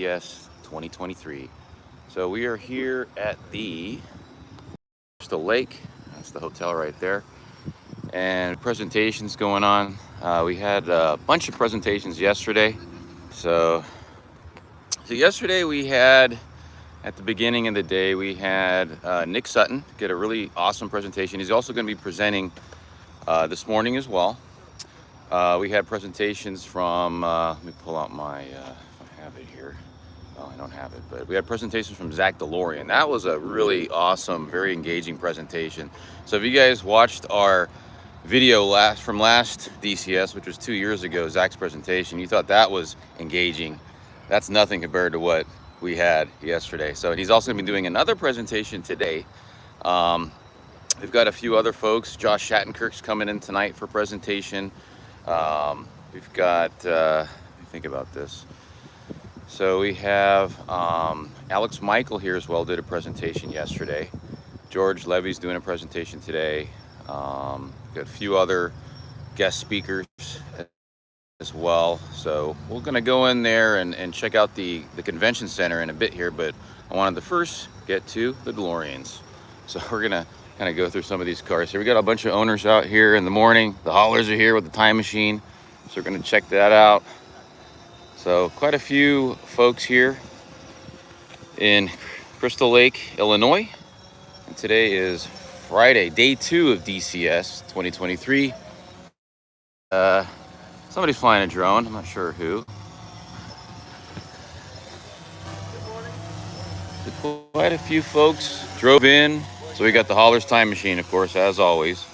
DCS 2023. So we are here at the Crystal Lake. That's the hotel right there. And presentations going on. We had a bunch of presentations yesterday. So yesterday we had, at the beginning of the day, we had Nick Sutton get a really awesome presentation. He's also going to be presenting this morning as well. We had presentations from, let me pull out my, if I have it here. Oh, I don't have it, but we had presentations from Zach DeLorean. That was a really awesome, very engaging presentation. So if you guys watched our video from last DCS, which was 2 years ago, Zach's presentation, you thought that was engaging. That's nothing compared to what we had yesterday. So he's also gonna be doing another presentation today. We've got a few other folks. Josh Shattenkirk's coming in tonight for presentation. We've got, let me think about this. So we have Alex Michael here as well, did a presentation yesterday. George Levy's doing a presentation today. Got a few other guest speakers as well. So we're gonna go in there and check out the convention center in a bit here, but I wanted to first get to the DeLoreans. So we're gonna kind of go through some of these cars here. We got a bunch of owners out here in the morning. The haulers are here with the time machine. So we're gonna check that out. So quite a few folks here in Crystal Lake, Illinois. And today is Friday, day 2 of DCS 2023. Somebody's flying a drone, I'm not sure who. So quite a few folks drove in. So we got the hauler's time machine, of course, as always.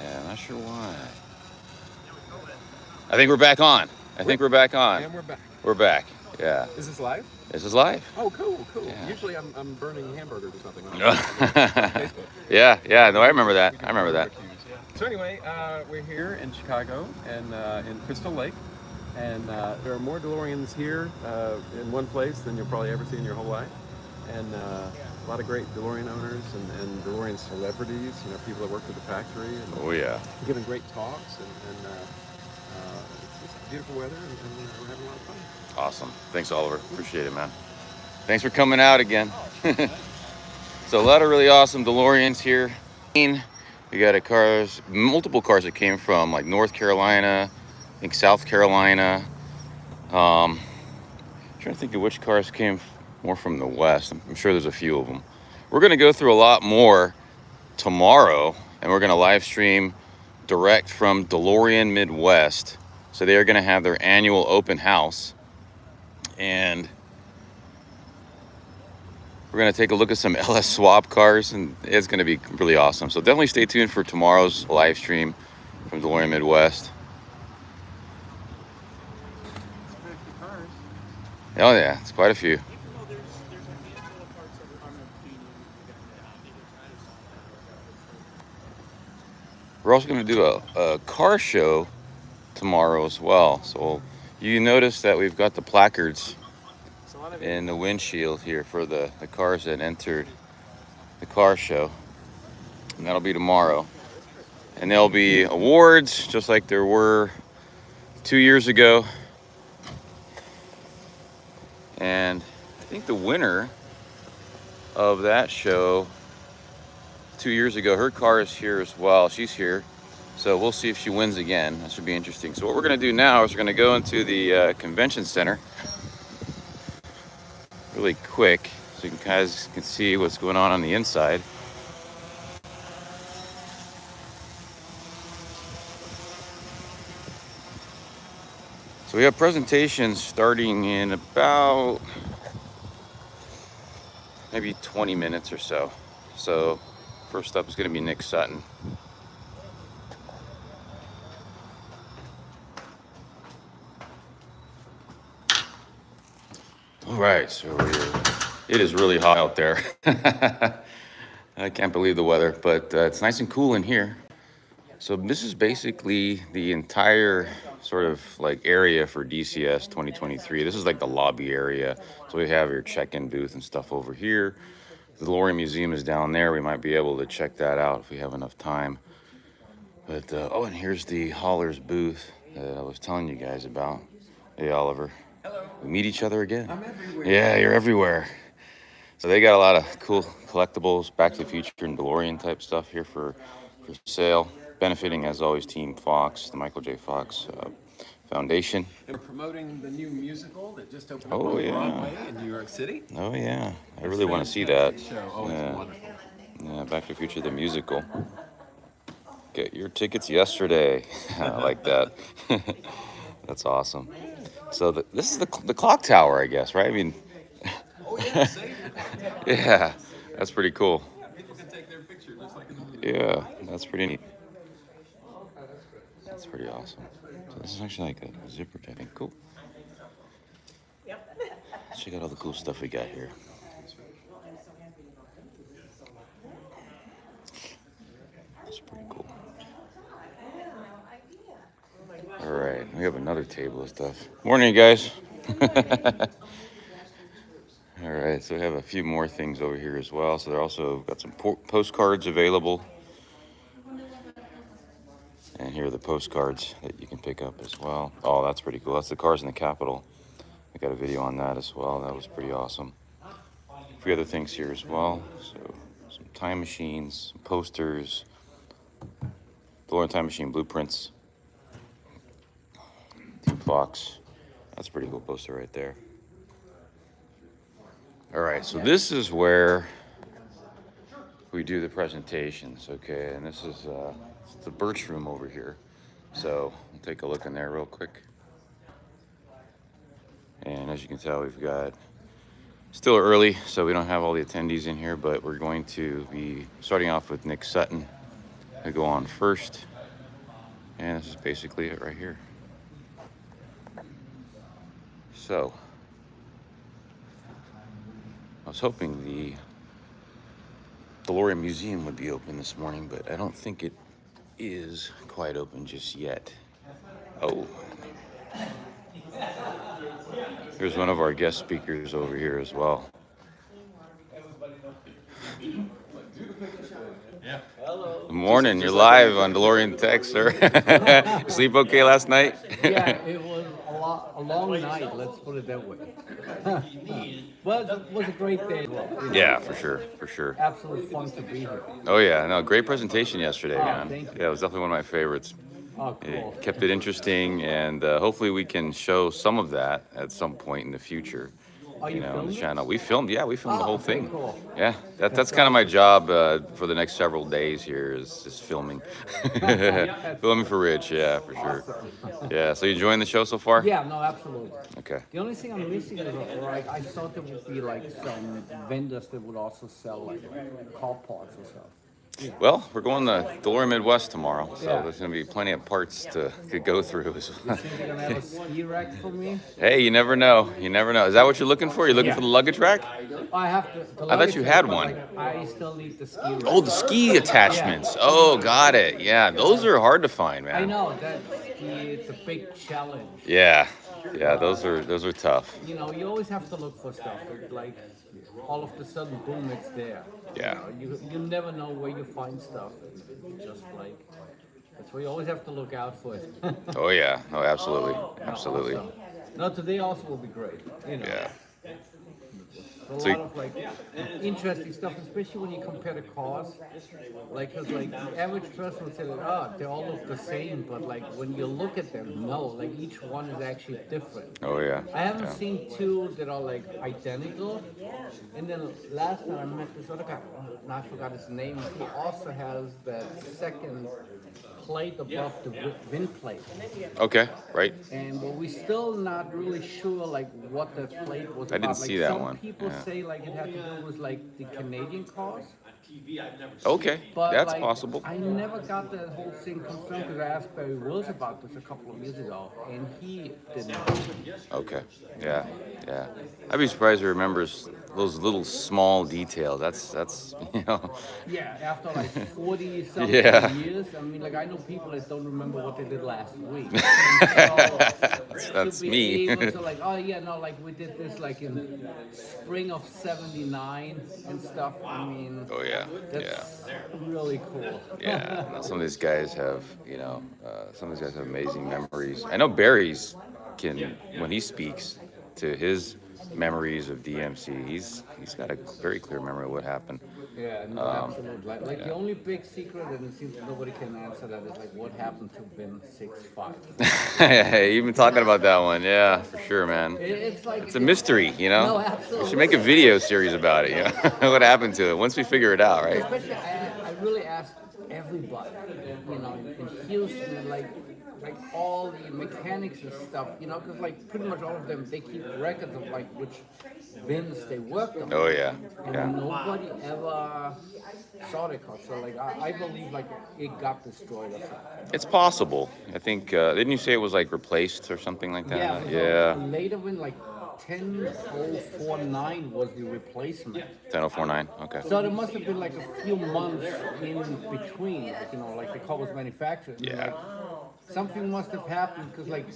Yeah, I'm not sure why. I think we're back on. And we're back. We're back. Yeah. Is this live? This is live. Oh, cool. Yeah. Usually I'm burning hamburgers or something. Yeah. No, I remember that. So anyway, we're here in Chicago and in Crystal Lake, and there are more DeLoreans here in one place than you'll probably ever see in your whole life, and a lot of great DeLorean owners and DeLorean celebrities. You know, people that work for the factory. And oh yeah. Giving great talks and it's beautiful weather and we're having a lot of fun. Awesome. Thanks, Oliver. Appreciate it, man. Thanks for coming out again. So a lot of really awesome DeLoreans here. We got multiple cars that came from like North Carolina, I think South Carolina. Trying to think of which cars came more from the West. I'm sure there's a few of them. We're going to go through a lot more tomorrow, and we're going to live stream direct from DeLorean Midwest. So they are going to have their annual open house, and we're going to take a look at some LS swap cars, and it's going to be really awesome. So definitely stay tuned for tomorrow's live stream from DeLorean Midwest. Oh yeah, it's quite a few. We're also going to do a car show tomorrow as well. So you notice that we've got the placards in the windshield here for the cars that entered the car show, and that'll be tomorrow. And there'll be awards just like there were 2 years ago, and I think the winner of that show 2 years ago, her car is here as well. She's here, so we'll see if she wins again. That should be interesting. So what we're going to do now is we're going to go into the convention center really quick, so you guys can see what's going on the inside. So we have presentations starting in about maybe 20 minutes or so. So first up is going to be Nick Sutton. All right, so it is really hot out there. I can't believe the weather, but it's nice and cool in here. So this is basically the entire sort of like area for DCS 2023. This is like the lobby area. So we have your check-in booth and stuff over here. The DeLorean Museum is down there. We might be able to check that out if we have enough time. But, oh, and here's the Haulers booth that I was telling you guys about. Hey, Oliver. Hello. We meet each other again. I'm everywhere. Yeah, you're everywhere. So they got a lot of cool collectibles, Back to the Future and DeLorean type stuff here for sale. Benefiting, as always, Team Fox, the Michael J. Fox Foundation. And we're promoting the new musical that just opened up Oh, on yeah. Broadway in New York City. Oh, yeah. I really want to see that. Show. Oh, Yeah. it's wonderful. Yeah, Back to the Future, the musical. Get your tickets yesterday. I like that. That's awesome. So this is the clock tower, I guess, right? I mean, Oh, yeah, see? yeah, that's pretty cool. People can take their picture just like in the movie. Yeah, that's pretty neat. That's pretty awesome. So this is actually like a zipper type thing. Cool. Let's check out all the cool stuff we got here. That's pretty cool. All right, we have another table of stuff. Morning, guys. All right, so we have a few more things over here as well. So they're also got some postcards available. And here are the postcards that you can pick up as well. Oh, that's pretty cool. That's the cars in the Capitol. I got a video on that as well. That was pretty awesome. A few other things here as well. So some time machines, some posters, DeLorean time machine blueprints. Team Fox. That's a pretty cool poster right there. All right, so this is where we do the presentations, okay? And this is the Birch Room over here. So we'll take a look in there real quick. And as you can tell, we've got still early, so we don't have all the attendees in here, but we're going to be starting off with Nick Sutton. I go on first, and this is basically it right here. So I was hoping the DeLorean Museum would be open this morning, but I don't think it is quite open just yet. Oh. Here's one of our guest speakers over here as well. Good morning, you're live on DeLorean Tech, sir. Sleep okay last night? Yeah, it was a long night, let's put it that way. Well, it was a great day. Yeah, for sure, for sure. Absolute fun to be here. Oh yeah, no, great presentation yesterday, man. thank you. Yeah, it was definitely one of my favorites. Oh, cool. It kept it interesting, and hopefully we can show some of that at some point in the future. Are you On the filming? channel. We filmed the whole very thing. cool. Yeah, that's kind of my job for the next several days here is just filming. Filming for Rich, yeah, for sure. Yeah, so you enjoying the show so far? Yeah, no, absolutely. Okay. The only thing I'm missing is, like, I thought there would be like some vendors that would also sell like car parts or stuff. Well, we're going to DeLorean Midwest tomorrow, so Yeah. there's going to be plenty of parts to go through. You think you're gonna have a ski rack for me? Hey, you never know. You never know. Is that what you're looking for? You're looking Yeah. for the luggage rack? I have to. I thought you had one. Like, I still need the ski rack. Oh, the ski attachments. Oh, got it. Yeah, those are hard to find, man. I know that's the big challenge. Yeah, yeah, those are tough. You know, you always have to look for stuff. It's like all of a sudden, boom, it's there. Yeah. You never know where you find stuff. It's just like that's why you always have to look out for it. Oh yeah, no, absolutely, absolutely. So, no, today also will be great. You know, Yeah. a So lot of like interesting stuff, especially when you compare the cars. Like, 'cause like the average person would say, like, oh, they all look the same, but like when you look at them, no, like each one is actually different. Oh yeah. I haven't Yeah. seen two that are like identical. And then last time I met this other guy, I forgot his name. He also has that second plate above the wind plate. Okay, right. And but we're still not really sure like what that plate was I didn't about. see Like that some one. people Yeah. say like it had to do with like the Canadian cars. Okay, But that's like, possible. I never got that whole thing confirmed because I asked Barry Wills about this a couple of years ago, and he didn't. Okay, yeah, yeah. I'd be surprised he remembers those little small details. That's Yeah, after like 40 something Yeah. years, I mean, like I know people that don't remember what they did last week. And so That's to be me. able to like, oh yeah, no, like we did this like in spring of '79 and stuff. I mean, Oh yeah, that's yeah. really cool. Yeah, no, some of these guys have, some of these guys have amazing memories. I know Barry's can, when he speaks to his memories of DMC, he's got a very clear memory of what happened. Yeah, no, absolutely. Like yeah. the only big secret, and it seems nobody can answer that, is like what happened to Ben 6'5". You've been talking about that one, yeah, for sure, man. It's like It's a mystery, No, We absolutely. should make a video series about it, what happened to it once we figure it out, right? Especially, I really asked everybody, in Houston, and like all the mechanics and stuff, because like pretty much all of them, they keep records of like which bins they worked on. Oh yeah, And yeah. nobody ever saw the car. So like I believe like it got destroyed or something. It's possible. I think didn't you say it was like replaced or something like that? Yeah. Yeah. Later when like 10049 was the replacement. 10049. Okay. So there must have been like a few months in between, like the car was manufactured. And, Yeah. like, something must have happened because like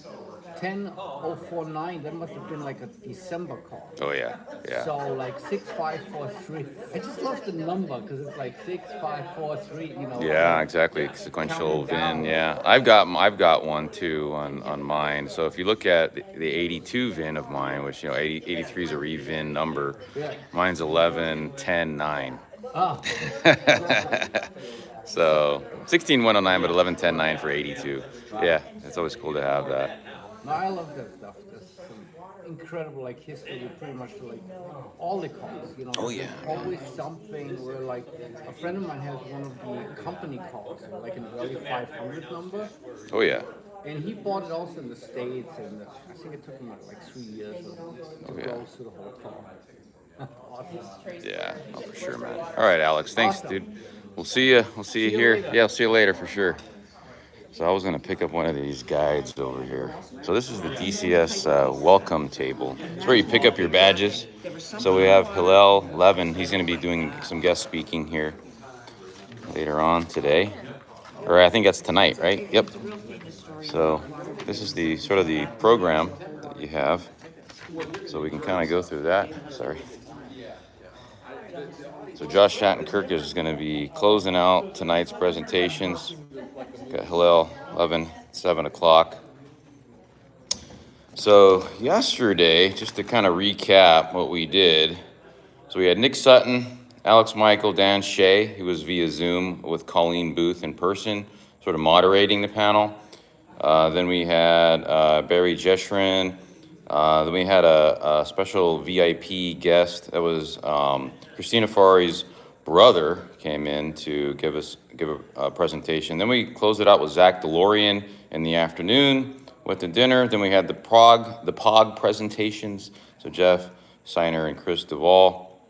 10049, that must have been like a December car. Oh yeah, yeah. So like 6543. I just love the number because it's like 6543. Yeah, exactly. Sequential VIN. Yeah, I've got one too on mine. So if you look at the 82 VIN of mine, which 83 is a re-VIN number, Yeah. mine's 1110-9. Oh, So 16109, but 1110-9 for 82. Yeah, it's always cool to have that. no, I love that stuff. There's some incredible like history with pretty much like all the cars. Oh, yeah, There's always something where like a friend of mine has one of the company cars, like an early 500 number. Oh yeah. And he bought it also in the States, and I think it took him like 3 years to yeah. go through the whole car. Awesome. Yeah, oh, for sure, man. All right, Alex. Thanks, Awesome. dude. We'll see you. We'll see you you here. later. Yeah, I'll see you later for sure. So I was gonna pick up one of these guides over here. So this is the DCS welcome table. It's where you pick up your badges. So we have Hillel Levin. He's gonna be doing some guest speaking here later on today, or I think that's tonight, right? Yep. So this is the sort of the program that you have. So we can kind of go through that. Sorry. So Josh Shattenkirk is going to be closing out tonight's presentations. Got Hillel 11, 7 o'clock. So yesterday, just to kind of recap what we did. So we had Nick Sutton, Alex Michael, Dan Shea, who was via Zoom with Colleen Booth in person, sort of moderating the panel. Then we had Barry Jeshrin. Then we had a special VIP guest. That was Christina Fari's brother came in to give a presentation. Then we closed it out with Zach DeLorean in the afternoon. Went to dinner. Then we had the POG presentations. So Jeff Seiner and Chris Duvall,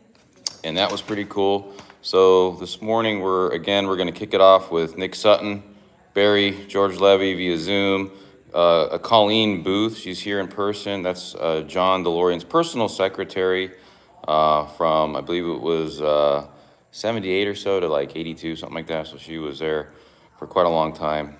and that was pretty cool. So this morning we're going to kick it off with Nick Sutton, Barry, George Levy via Zoom. Colleen Booth, she's here in person. That's John DeLorean's personal secretary from, I believe it was 78 or so to like 82, something like that. So she was there for quite a long time.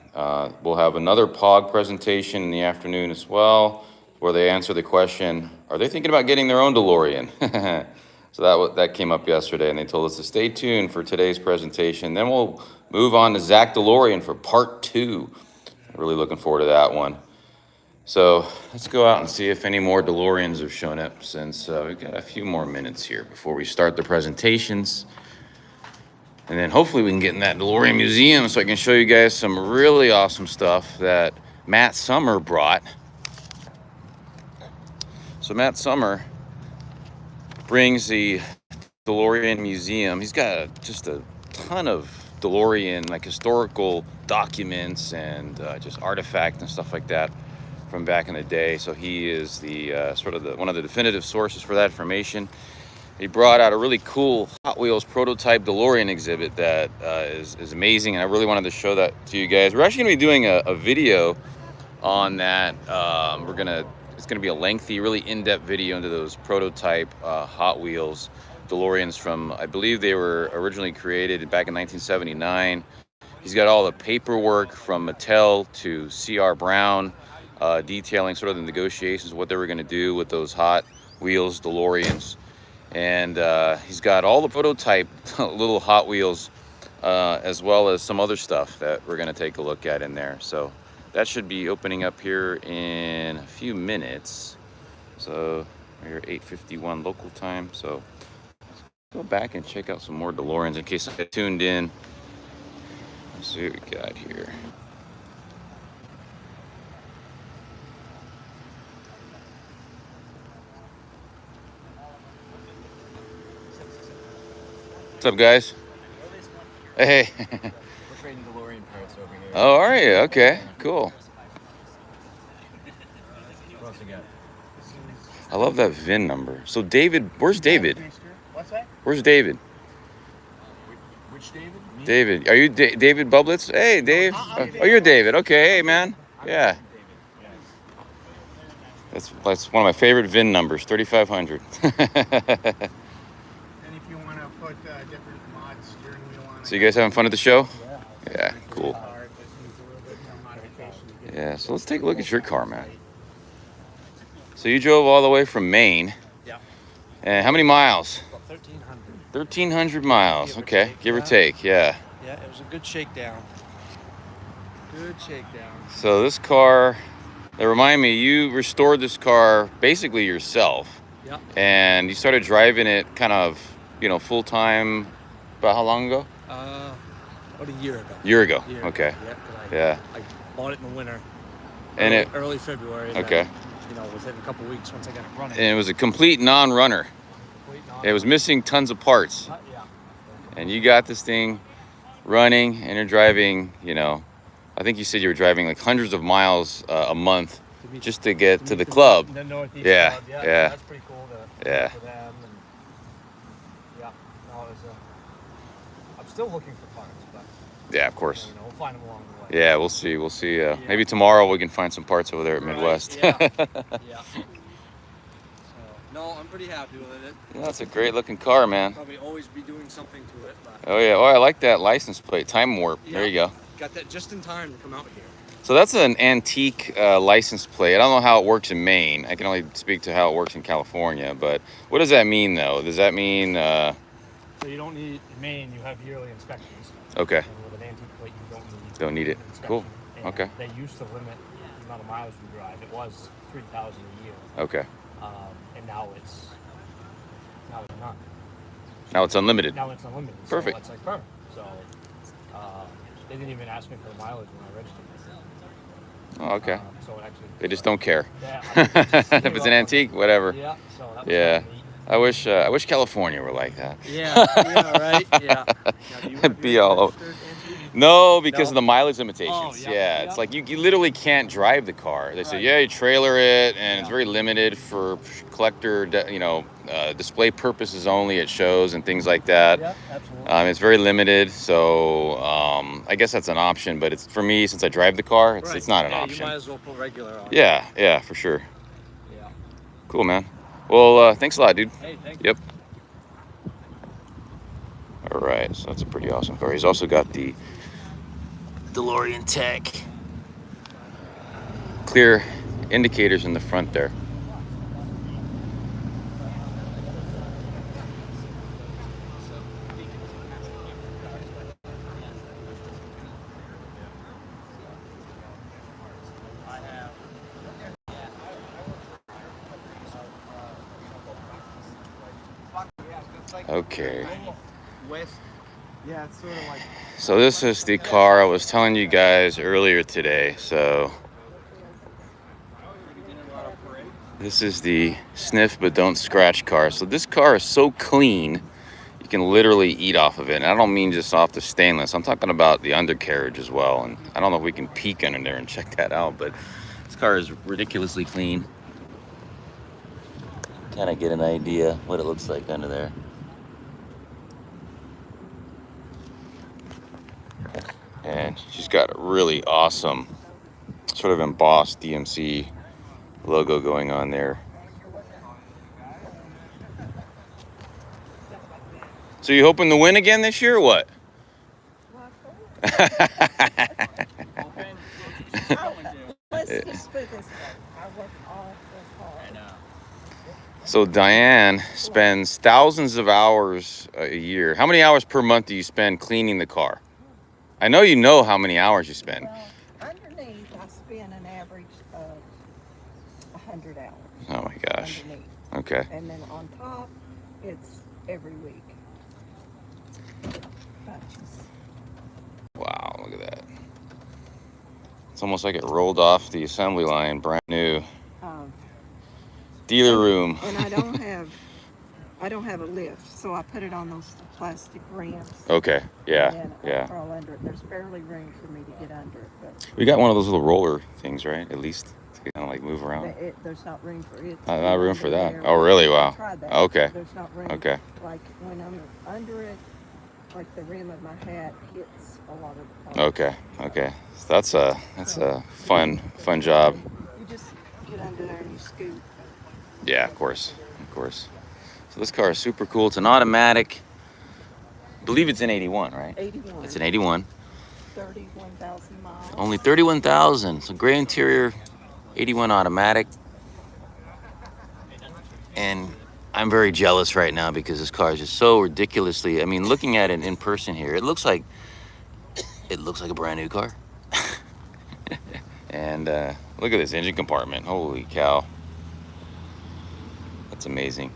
We'll have another POG presentation in the afternoon as well, where they answer the question, are they thinking about getting their own DeLorean? So that came up yesterday, and they told us to stay tuned for today's presentation. Then we'll move on to Zach DeLorean for part 2. Really looking forward to that one. So let's go out and see if any more DeLoreans have shown up, since we've got a few more minutes here before we start the presentations. And then hopefully we can get in that DeLorean Museum so I can show you guys some really awesome stuff that Matt Summer brought. So Matt Summer brings the DeLorean Museum. He's got just a ton of DeLorean, like historical documents and just artifacts and stuff like that from back in the day. So he is the one of the definitive sources for that information. he brought out a really cool Hot Wheels prototype DeLorean exhibit that is amazing, and I really wanted to show that to you guys. We're actually going to be doing a video on that. It's gonna be a lengthy, really in-depth video into those prototype Hot Wheels DeLoreans from, I believe they were originally created back in 1979. He's got all the paperwork from Mattel to C.R. Brown, detailing sort of the negotiations, what they were gonna do with those Hot Wheels DeLoreans. And he's got all the prototype little Hot Wheels, as well as some other stuff that we're gonna take a look at in there. So that should be opening up here in a few minutes. So we're at 8:51 local time. So let's go back and check out some more DeLoreans in case I tuned in. Let's see what we got here. What's up, guys? Hey. We're trading DeLorean parts over here. Oh, are you? Okay, cool. What else you got? I love that VIN number. So David, where's David? What's that? Where's David? Which David? Me? David, are you David Bublitz? Hey, Dave. Oh, you're David. Okay, hey, man. Yeah. That's one of my favorite VIN numbers, 3500. And if you want to put different mods, steering wheel on it. So you guys having fun at the show? Yeah. Yeah, cool. Yeah, so let's take a look at your car, man. So you drove all the way from Maine. Yeah. And how many miles? About 1,300. 1,300 miles. Give or Okay, take, give or yeah. take, yeah. Yeah, it was a good shakedown. Good shakedown. So this car, that remind me, you restored this car basically yourself. Yeah. And you started driving it kind of, full time about how long ago? About a year ago. Year ago. Year Okay. ago, yeah. 'Cause Yeah. I bought it in the winter. And early February. And Okay. Then, within a couple weeks once I got it running. And it was a complete non-runner. It was missing tons of parts. Yeah. And you got this thing running and you're driving, I think you said you were driving like hundreds of miles a month just to get to the club. The Northeast Yeah, Club. yeah. That's pretty cool Yeah. for them. And yeah. No, it was, I'm still looking for parts, but Yeah, of course. we'll find them along the way. Yeah, we'll see. Maybe tomorrow we can find some parts over there at Right, Midwest. Yeah. Yeah. So, no, I'm pretty happy with it. That's a great looking car, man. Probably always be doing something to it, but Oh yeah. Oh, I like that license plate. Time warp. There you go. got that just in time to come out here. So that's an antique license plate. I don't know how it works in Maine. I can only speak to how it works in California. But what does that mean, though? Does that mean? So you don't need, in Maine, you have yearly inspections. Okay. And with an antique plate, you Don't need it. inspection. Cool. And Okay. They used to limit the amount of miles you drive. It was 3,000 a year. Okay. And now it's none. Now it's unlimited. Now it's unlimited. Perfect. So it's like perfect. So they didn't even ask me for the mileage when I registered. Oh, okay. So it actually. They just don't care. Yeah. If it's an antique, whatever. Yeah. So that was Yeah. kinda neat. I wish California were like that. Yeah. Yeah. Right. Yeah. Now, do you It'd be all over. registered antique? No, because No? of the mileage limitations. Oh, yeah, yeah, yeah. it's like you literally can't drive the car. They say, Right. yeah, you trailer it, and it's Yeah. very limited for collector, display purposes only at shows and things like that. Yeah. Absolutely. It's very limited, so I guess that's an option. But it's for me, since I drive the car, it's Right. not an Yeah, option. You might as well put regular on. Yeah, for sure. Yeah. Cool, man. Well, thanks a lot, dude. Hey, thank Yep. All right, so that's a pretty awesome car. He's also got the DeLorean Tech clear indicators in the front there. Okay. West. Yeah, it's sort of like. So this is the car I was telling you guys earlier today. So this is the sniff but don't scratch car. So this car is so clean, you can literally eat off of it. And I don't mean just off the stainless. I'm talking about the undercarriage as well. And I don't know if we can peek under there and check that out, but this car is ridiculously clean. kind of get an idea what it looks like under there. And she's got a really awesome sort of embossed DMC logo going on there. So you hoping to win again this year or what? Let's put it this way. I work awful hard. So Diane spends thousands of hours a year. How many hours per month do you spend cleaning the car? I know you know how many hours you spend. Well, underneath, I spend an average of 100 hours. Oh my gosh. Underneath. Okay. And then on top, it's every week. Bunches. Wow, look at that. It's almost like it rolled off the assembly line, brand new. Dealer room. And I don't have a lift, so I put it on those plastic rims. Okay, yeah, And then I yeah. crawl under it. There's barely room for me to get under it, but We got one of those little roller things, right? At least to kind of like move around. there's not room for it. Not room for that. There. Oh, really? Wow. I tried that. Okay. There's not room. Okay. Like when I'm under it, like the rim of my hat hits a lot of the parts. Okay, okay. So that's a fun job. You just get under there and you scoot. Yeah, of course, of course. So this car is super cool. It's an automatic. I believe it's an 81, right? 81. It's an 81. 31,000 miles. Only 31,000. So gray interior, 81 automatic. And I'm very jealous right now because this car is just so ridiculously. I mean, looking at it in person here, it looks like a brand new car. And look at this engine compartment. Holy cow. That's amazing.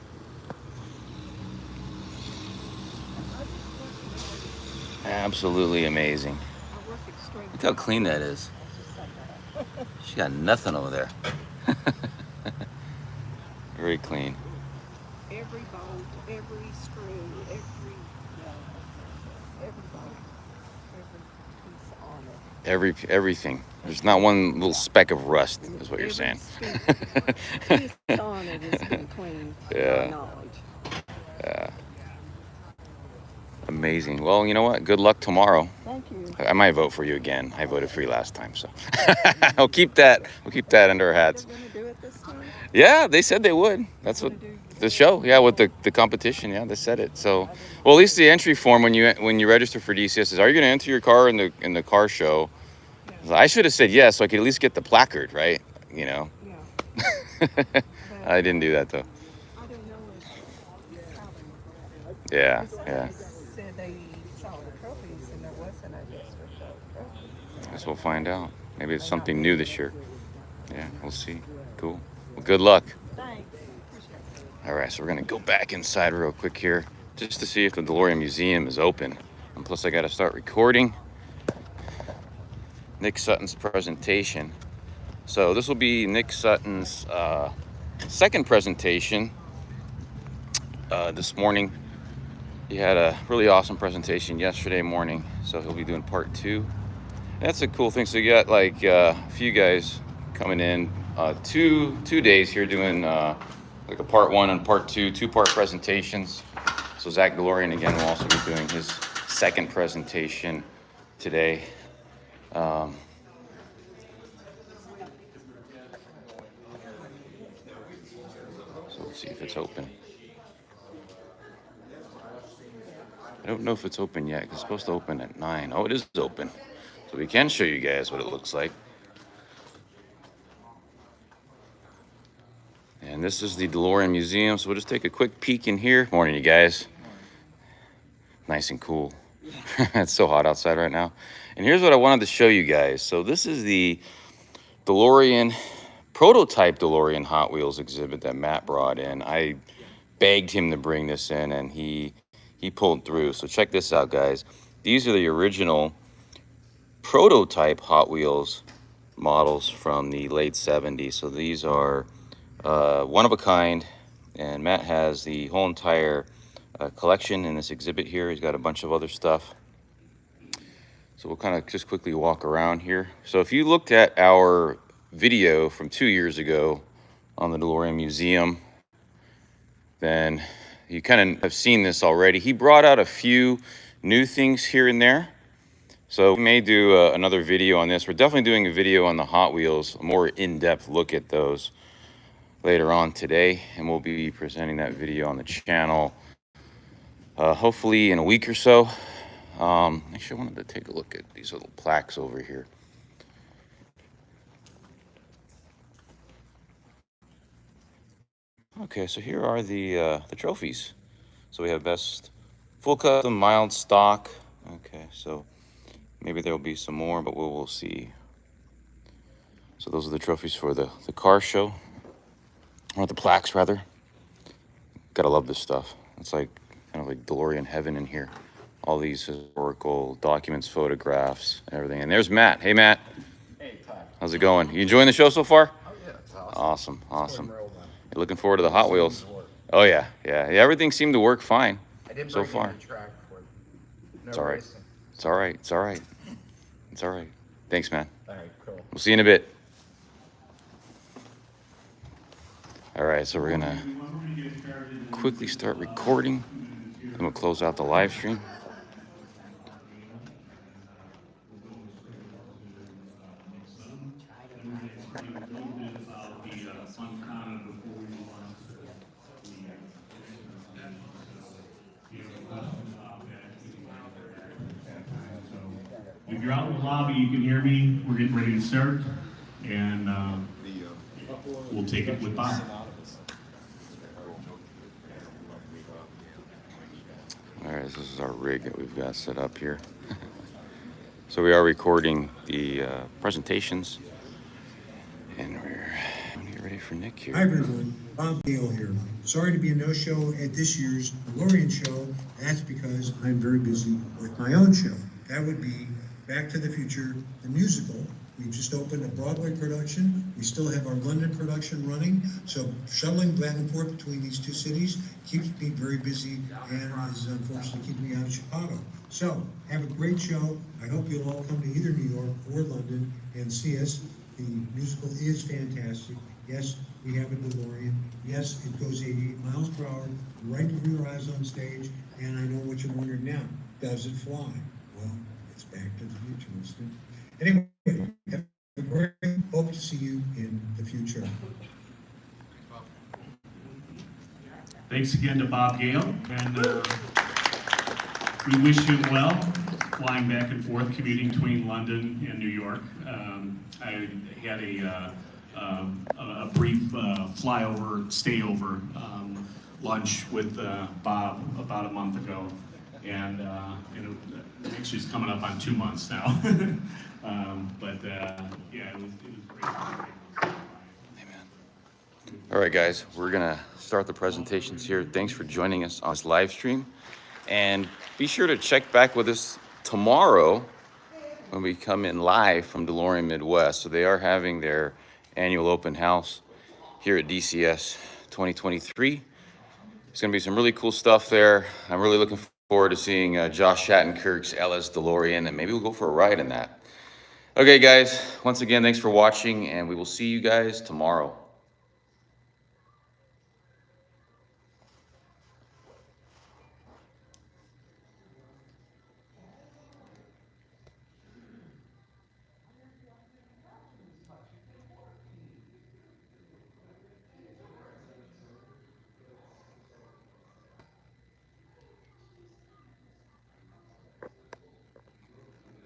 Absolutely amazing. I work extremely Look how clean that is. She got nothing over there. Very clean. every bolt, every screw, every bolt, every piece on it. Everything. There's not one little speck of rust, is what you're saying. Every piece on it has been cleaned. Yeah. By knowledge. Yeah. Amazing. Well, you know what? Good luck tomorrow. Thank you. I might vote for you again. I voted for you last time, so I'll keep that under our hats. They're going to do it this time? Yeah, they said they would. That's what the show. Yeah, with the competition. Yeah, they said it. So, well, at least the entry form when you register for DCS is, are you going to enter your car in the car show? I should have said yes, so I could at least get the placard, right? You know. Yeah. I didn't do that though. I don't know if how Yeah, they yeah. said they saw the trophies and there wasn't a yes or show trophy. Guess we'll find out. Maybe it's something new this year. Yeah, we'll see. Cool. Well, good luck. Thanks. Appreciate it. All right, so we're gonna go back inside real quick here, just to see if the DeLorean Museum is open. And plus, I got to start recording Nick Sutton's presentation. So this will be Nick Sutton's second presentation this morning. He had a really awesome presentation yesterday morning, so he'll be doing part 2. That's a cool thing. So you got like a few guys coming in, two days here doing like a part 1 and part 2, 2-part presentations. So Zach DeLorean again will also be doing his second presentation today. So let's see if it's open. I don't know if it's open yet, 'cause it's supposed to open at 9. Oh, it is open. So we can show you guys what it looks like. And this is the DeLorean Museum, so we'll just take a quick peek in here. Morning, you guys. Nice and cool. It's so hot outside right now. And here's what I wanted to show you guys. So this is the DeLorean, prototype DeLorean Hot Wheels exhibit that Matt brought in. I begged him to bring this in, and he pulled through. So check this out, guys. These are the original prototype Hot Wheels models from the late 70s. So these are one of a kind, and Matt has the whole entire collection in this exhibit here. He's got a bunch of other stuff. So we'll kind of just quickly walk around here. So if you looked at our video from 2 years ago on the DeLorean Museum, then you kind of have seen this already. He brought out a few new things here and there. So we may do another video on this. We're definitely doing a video on the Hot Wheels, a more in-depth look at those later on today. And we'll be presenting that video on the channel hopefully in a week or so. Actually, I wanted to take a look at these little plaques over here. Okay, so here are the trophies. So we have best full custom, mild stock. Okay, so maybe there'll be some more, but we'll see. So those are the trophies for the car show, or the plaques rather. Gotta love this stuff. It's like kind of like DeLorean heaven in here. All these historical documents, photographs, everything. And there's Matt. Hey, Matt. Hey, Todd. How's it going? You enjoying the show so far? Oh, yeah, it's awesome. Awesome. It's going real well. You're looking forward to the Hot Wheels. Oh yeah, yeah. Everything seemed to work fine I didn't so bring far. in the track for it. No It's all right. racing. It's all right. It's all right. It's all right. Thanks, man. All right, cool. We'll see you in a bit. All right, so we're gonna quickly start recording, and we'll close out the live stream. If you're out in the lobby, you can hear me. We're getting ready to start, and we'll take it with Bob. All right, this is our rig that we've got set up here. So we are recording the presentations, and we're gonna get ready for Nick here. Hi everyone, Bob Gale here. Sorry to be a no-show at this year's DeLorean show. That's because I'm very busy with my own show. That would be Back to the Future, the musical. We just opened a Broadway production. We still have our London production running. So shuttling back and forth between these two cities keeps me very busy and is unfortunately keeping me out of Chicago. So have a great show. I hope you'll all come to either New York or London and see us. The musical is fantastic. Yes, we have a DeLorean. Yes, it goes 88 miles per hour right before your eyes on stage. And I know what you're wondering now. Does it fly? Well, it's Back to the Future, isn't it? Anyway, have a great, hope to see you in the future. Thanks again to Bob Gale, and we wish him well, flying back and forth, commuting between London and New York. I had a brief flyover, stayover lunch with Bob about a month ago, and actually it's coming up on 2 months now. Yeah, it was great. All right, guys, we're gonna start the presentations here. Thanks for joining us on this live stream, and be sure to check back with us tomorrow when we come in live from DeLorean Midwest. So they are having their annual open house here at DCS 2023. There's gonna be some really cool stuff there. I'm really looking forward to seeing Josh Shattenkirk's LS DeLorean, and maybe we'll go for a ride in that. Okay, guys, once again, thanks for watching, and we will see you guys tomorrow.